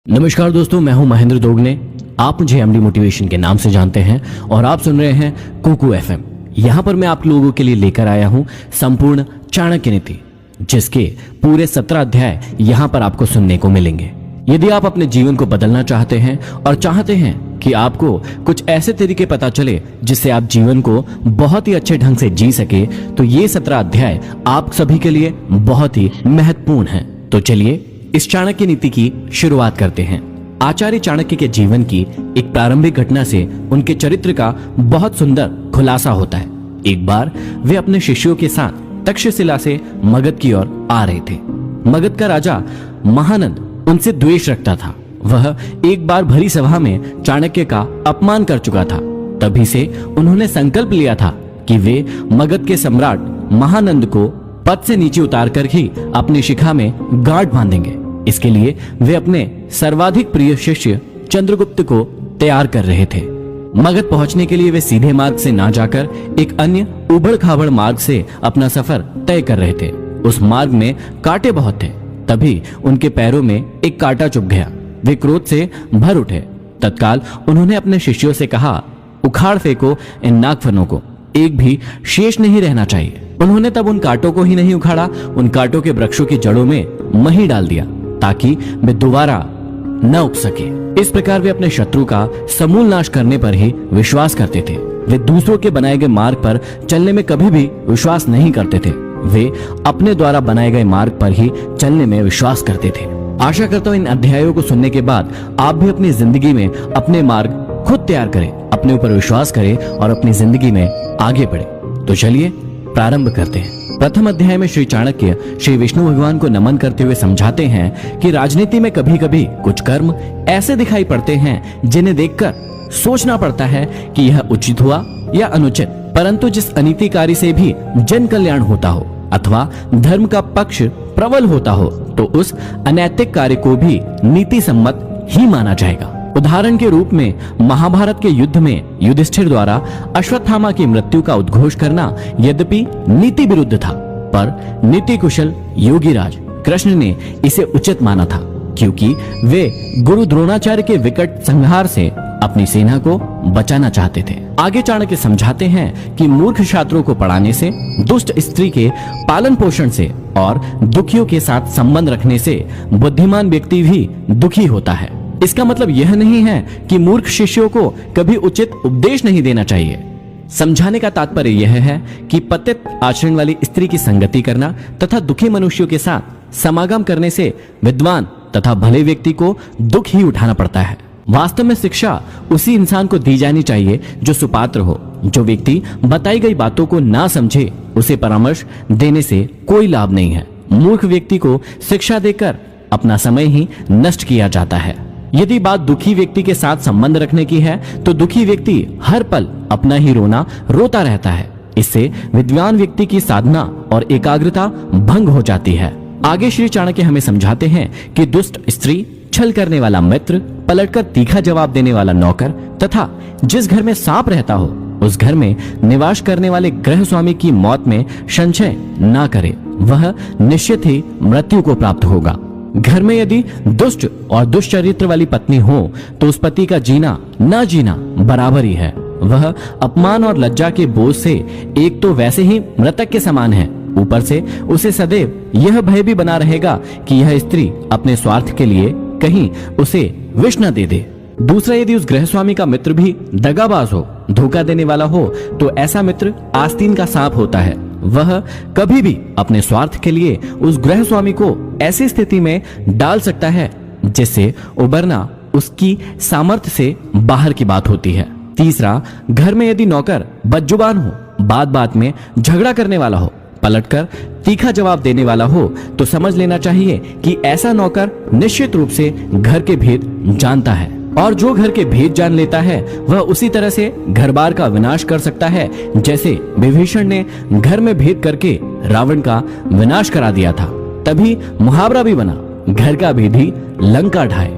नमस्कार दोस्तों, मैं हूं महेंद्र दोगने। आप मुझे एमडी मोटिवेशन के नाम से जानते हैं और आप सुन रहे हैं कुकू एफएम। यहां पर मैं आप लोगों के लिए लेकर आया हूं संपूर्ण चाणक्य नीति, जिसके पूरे 17 अध्याय यहां पर आपको सुनने को मिलेंगे। यदि आप अपने जीवन को बदलना चाहते हैं और चाहते हैं कि आपको कुछ ऐसे तरीके पता चले जिससे आप जीवन को बहुत ही अच्छे ढंग से जी सके, तो ये 17 अध्याय आप सभी के लिए बहुत ही महत्वपूर्ण हैं। तो चलिए इस चाणक्य नीति की शुरुआत करते हैं। आचार्य चाणक्य के जीवन की एक प्रारंभिक घटना से उनके चरित्र का बहुत सुंदर खुलासा होता है। एक बार वे अपने शिष्यों के साथ तक्षशिला से मगध की ओर आ रहे थे। मगध का राजा महानंद उनसे द्वेष रखता था। वह एक बार भरी सभा में चाणक्य का अपमान कर चुका था। तभी से उन्होंने संकल्प लिया था कि वे मगध के सम्राट महानंद को पद से नीचे उतार कर ही अपनी शिखा में गांठ बांधेंगे। इसके लिए वे अपने सर्वाधिक प्रिय शिष्य चंद्रगुप्त को तैयार कर रहे थे। मगध पहुंचने के लिए वे सीधे मार्ग से ना जाकर एक अन्य उबड़ खाबड़ मार्ग से अपना सफर तय कर रहे थे। उस मार्ग में कांटे बहुत थे। तभी उनके पैरों में एक कांटा चुभ गया। वे क्रोध से भर उठे। तत्काल उन्होंने अपने शिष्यों से कहा, उखाड़ फेंको इन नागफनों को, एक भी शेष नहीं रहना चाहिए। उन्होंने तब उन कांटों को ही नहीं उखाड़ा, उन कांटों के वृक्षों की जड़ों में मही डाल दिया ताकि वे दोबारा न उग सके। इस प्रकार वे अपने शत्रु का समूल नाश करने पर ही विश्वास करते थे। वे दूसरों के बनाए गए मार्ग पर चलने में कभी भी विश्वास नहीं करते थे। वे अपने द्वारा बनाए गए मार्ग पर ही चलने में विश्वास करते थे। आशा करता हूँ इन अध्यायों को सुनने के बाद आप भी अपनी जिंदगी में अपने मार्ग खुद तैयार करें, अपने ऊपर विश्वास करें और अपनी जिंदगी में आगे बढ़े। तो चलिए प्रारंभ करते हैं। प्रथम अध्याय में श्री चाणक्य श्री विष्णु भगवान को नमन करते हुए समझाते हैं कि राजनीति में कभी कभी कुछ कर्म ऐसे दिखाई पड़ते हैं जिन्हें देखकर सोचना पड़ता है कि यह उचित हुआ या अनुचित, परंतु जिस अनीतिकारी से भी जन कल्याण होता हो अथवा धर्म का पक्ष प्रबल होता हो तो उस अनैतिक कार्य को भी नीति सम्मत ही माना जाएगा। उदाहरण के रूप में महाभारत के युद्ध में युधिष्ठिर द्वारा अश्वत्थामा की मृत्यु का उद्घोष करना यद्यपि नीति विरुद्ध था, पर नीति कुशल योगीराज कृष्ण ने इसे उचित माना था, क्योंकि वे गुरु द्रोणाचार्य के विकट संहार से अपनी सेना को बचाना चाहते थे। आगे चाणक्य समझाते हैं कि मूर्ख छात्रों को पढ़ाने से, दुष्ट स्त्री के पालन पोषण से और दुखियों के साथ संबंध रखने से बुद्धिमान व्यक्ति भी दुखी होता है। इसका मतलब यह नहीं है कि मूर्ख शिष्यों को कभी उचित उपदेश नहीं देना चाहिए। समझाने का तात्पर्य यह है कि पतित आचरण वाली स्त्री की संगति करना तथा दुखी मनुष्यों के साथ समागम करने से विद्वान तथा भले व्यक्ति को दुख ही उठाना पड़ता है। वास्तव में शिक्षा उसी इंसान को दी जानी चाहिए जो सुपात्र हो। जो व्यक्ति बताई गई बातों को ना समझे, उसे परामर्श देने से कोई लाभ नहीं है। मूर्ख व्यक्ति को शिक्षा देकर अपना समय ही नष्ट किया जाता है। यदि बात दुखी व्यक्ति के साथ संबंध रखने की है तो दुखी व्यक्ति हर पल अपना ही रोना रोता रहता है। इससे विद्वान व्यक्ति की साधना और एकाग्रता भंग हो जाती है। आगे श्री चाणक्य हमें समझाते हैं कि दुष्ट स्त्री, छल करने वाला मित्र, पलटकर तीखा जवाब देने वाला नौकर तथा जिस घर में सांप रहता हो उस घर में निवास करने वाले गृह स्वामी की मौत में संशय ना करे, वह निश्चित ही मृत्यु को प्राप्त होगा। घर में यदि दुष्ट और दुष्चरित्र वाली पत्नी हो तो उस पति का जीना ना जीना बराबर ही है। वह अपमान और लज्जा के बोझ से एक तो वैसे ही मृतक के समान है, ऊपर से उसे सदैव यह भय भी बना रहेगा कि यह स्त्री अपने स्वार्थ के लिए कहीं उसे विष न दे दे। दूसरा, यदि उस गृहस्वामी का मित्र भी दगाबाज हो, धोखा देने वाला हो, तो ऐसा मित्र आस्तीन का सांप होता है। वह कभी भी अपने स्वार्थ के लिए उस गृहस्वामी को ऐसी स्थिति में डाल सकता है जिससे उबरना उसकी सामर्थ्य से बाहर की बात होती है। तीसरा, घर में यदि नौकर बदजुबान हो, बात बात में झगड़ा करने वाला हो, पलटकर तीखा जवाब देने वाला हो, तो समझ लेना चाहिए कि ऐसा नौकर निश्चित रूप से घर के भेद जानता है, और जो घर के भेद जान लेता है वह उसी तरह से घर बार का विनाश कर सकता है जैसे विभीषण ने घर में भेद करके रावण का विनाश करा दिया था। तभी मुहावरा भी बना, घर का भेद ही लंका ढाए।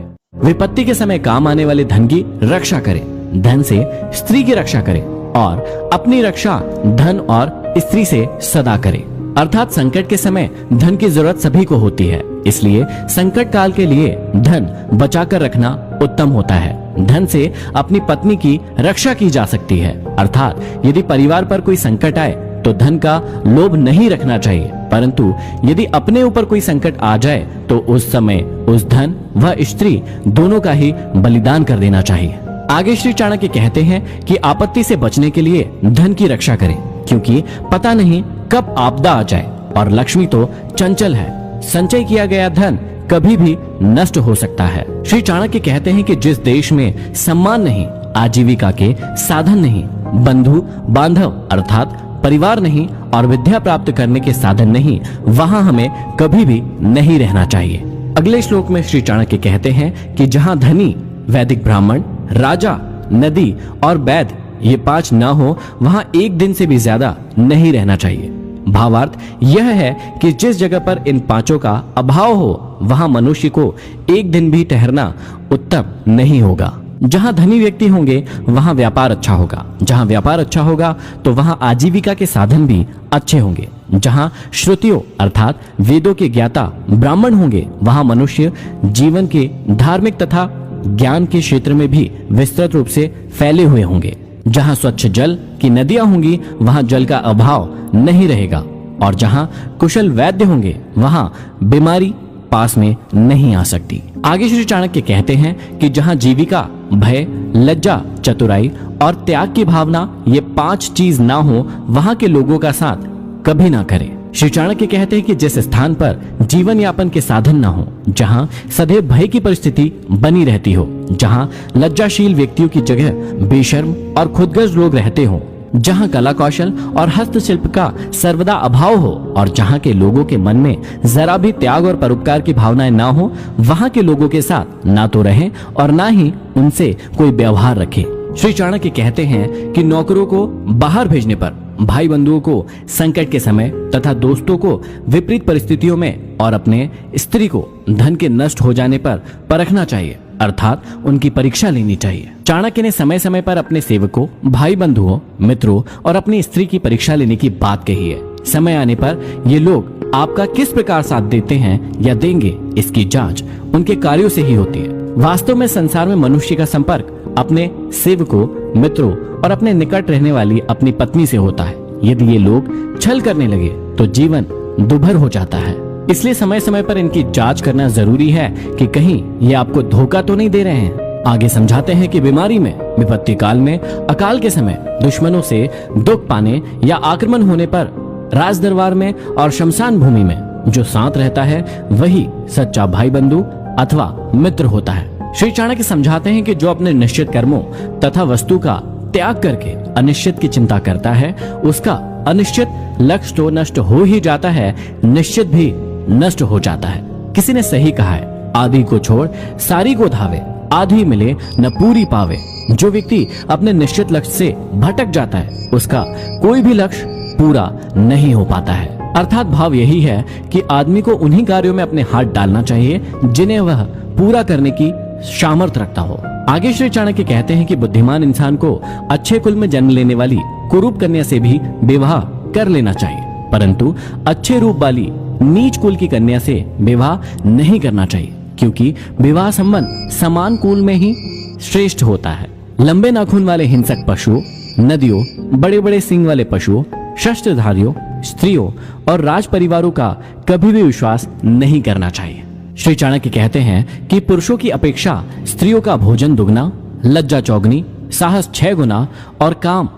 विपत्ति के समय काम आने वाले धन की रक्षा करे, धन से स्त्री की रक्षा करे और अपनी रक्षा धन और स्त्री से सदा करे। अर्थात संकट के समय धन की जरूरत सभी को होती है, इसलिए संकट काल के लिए धन बचाकर रखना उत्तम होता है। धन से अपनी पत्नी की रक्षा की जा सकती है। अर्थात यदि परिवार पर कोई संकट आए तो धन का लोभ नहीं रखना चाहिए, परंतु यदि अपने ऊपर कोई संकट आ जाए तो उस समय उस धन व स्त्री दोनों का ही बलिदान कर देना चाहिए। आगे श्री चाणक्य कहते हैं कि आपत्ति से बचने के लिए धन की रक्षा करें, क्योंकि पता नहीं कब आपदा आ जाए और लक्ष्मी तो चंचल है। संचय किया गया धन कभी भी नष्ट हो सकता है। श्री चाणक्य कहते हैं कि जिस देश में सम्मान नहीं, आजीविका के साधन नहीं, बंधु बांधव अर्थात परिवार नहीं और विद्या प्राप्त करने के साधन नहीं, वहां हमें कभी भी नहीं रहना चाहिए। अगले श्लोक में श्री चाणक्य कहते हैं कि जहां धनी, वैदिक ब्राह्मण, राजा, नदी और वैद्य ये 5 ना हो, वहां एक दिन से भी ज्यादा नहीं रहना चाहिए। भावार्थ यह है कि जिस जगह पर इन 5 का अभाव हो, वहां मनुष्य को एक दिन भी ठहरना उत्तम नहीं होगा। जहां धनी व्यक्ति होंगे वहां व्यापार अच्छा होगा, जहां व्यापार अच्छा होगा तो वहां आजीविका के साधन भी अच्छे होंगे। जहां श्रुतियों अर्थात वेदों के ज्ञाता ब्राह्मण होंगे, वहां मनुष्य जीवन के धार्मिक तथा ज्ञान के क्षेत्र में भी विस्तृत रूप से फैले हुए होंगे। जहां स्वच्छ जल की नदियां होंगी वहां जल का अभाव नहीं रहेगा, और जहां कुशल वैद्य होंगे वहां बीमारी पास में नहीं आ सकती। आगे श्री चाणक्य कहते हैं कि जहां जीविका, भय, लज्जा, चतुराई और त्याग की भावना ये 5 चीज ना हो, वहां के लोगों का साथ कभी ना करें। श्री चाणक्य कहते हैं कि जिस स्थान पर जीवन यापन के साधन ना हो, जहां सदैव भय की परिस्थिति बनी रहती हो, जहां लज्जाशील व्यक्तियों की जगह बेशर्म और खुदगर्ज लोग रहते हो, जहां कला कौशल और हस्तशिल्प का सर्वदा अभाव हो और जहां के लोगों के मन में जरा भी त्याग और परोपकार की भावनाएं ना हो, वहां के लोगों के साथ ना तो रहें और ना ही उनसे कोई व्यवहार रखें। श्री चाणक्य कहते हैं कि नौकरों को बाहर भेजने पर, भाई बंधुओं को संकट के समय तथा दोस्तों को विपरीत परिस्थितियों में और अपने स्त्री को धन के नष्ट हो जाने पर परखना चाहिए, अर्थात उनकी परीक्षा लेनी चाहिए। चाणक्य ने समय समय पर अपने सेवकों, भाई बंधुओं, मित्रों और अपनी स्त्री की परीक्षा लेने की बात कही है। समय आने पर ये लोग आपका किस प्रकार साथ देते हैं या देंगे, इसकी जांच उनके कार्यों से ही होती है। वास्तव में संसार में मनुष्य का संपर्क अपने सेवकों, मित्रों और अपने निकट रहने वाली अपनी पत्नी से होता है। यदि ये लोग छल करने लगे तो जीवन दुभर हो जाता है। इसलिए समय समय पर इनकी जांच करना जरूरी है कि कहीं ये आपको धोखा तो नहीं दे रहे हैं। आगे समझाते हैं कि बीमारी में, विपत्ति काल में, अकाल के समय, दुश्मनों से दुख पाने या आक्रमण होने पर, राज दरबार में और शमशान भूमि में जो साथ रहता है वही सच्चा भाई बंधु अथवा मित्र होता है। श्री चाणक्य समझाते हैं कि जो अपने निश्चित कर्मों तथा वस्तु का त्याग करके अनिश्चित की चिंता करता है, उसका अनिश्चित लक्ष्य तो नष्ट हो ही जाता है, निश्चित भी नष्ट हो जाता है। किसी ने सही कहा है, आधी को छोड़ सारी को धावे, आधी मिले न पूरी पावे। जो व्यक्ति अपने निश्चित लक्ष्य से भटक जाता है, उसका कोई भी लक्ष्य पूरा नहीं हो पाता है। अर्थात भाव यही है कि आदमी को उन्हीं कार्यों में अपने हाथ डालना चाहिए जिन्हें वह पूरा करने की सामर्थ्य रखता हो। आगे श्री चाणक्य कहते हैं कि बुद्धिमान इंसान को अच्छे कुल में जन्म लेने वाली कुरूप कन्या से भी विवाह कर लेना चाहिए, परंतु अच्छे रूप वाली नीच कुल की कन्या से विवाह नहीं करना चाहिए, क्योंकि विवाह संबंध समान कुल में ही श्रेष्ठ होता है। लंबे नाखून वाले हिंसक पशुओं, नदियों, बड़े बड़े सींग वाले पशुओं, शस्त्रधारियों, स्त्रियों और राज परिवारों का कभी भी विश्वास नहीं करना चाहिए। श्री चाणक्य कहते हैं कि पुरुषों की अपेक्षा स्त्रियों का भोजन दुगना, लज्जा चौगनी, साहस 6 गुना और काम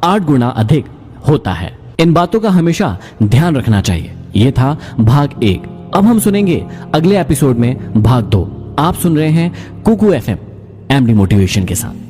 8 गुना अधिक होता है। इन बातों का हमेशा ध्यान रखना चाहिए। ये था भाग 1। अब हम सुनेंगे अगले एपिसोड में भाग 2। आप सुन रहे हैं कुकू FM एमडी मोटिवेशन के साथ।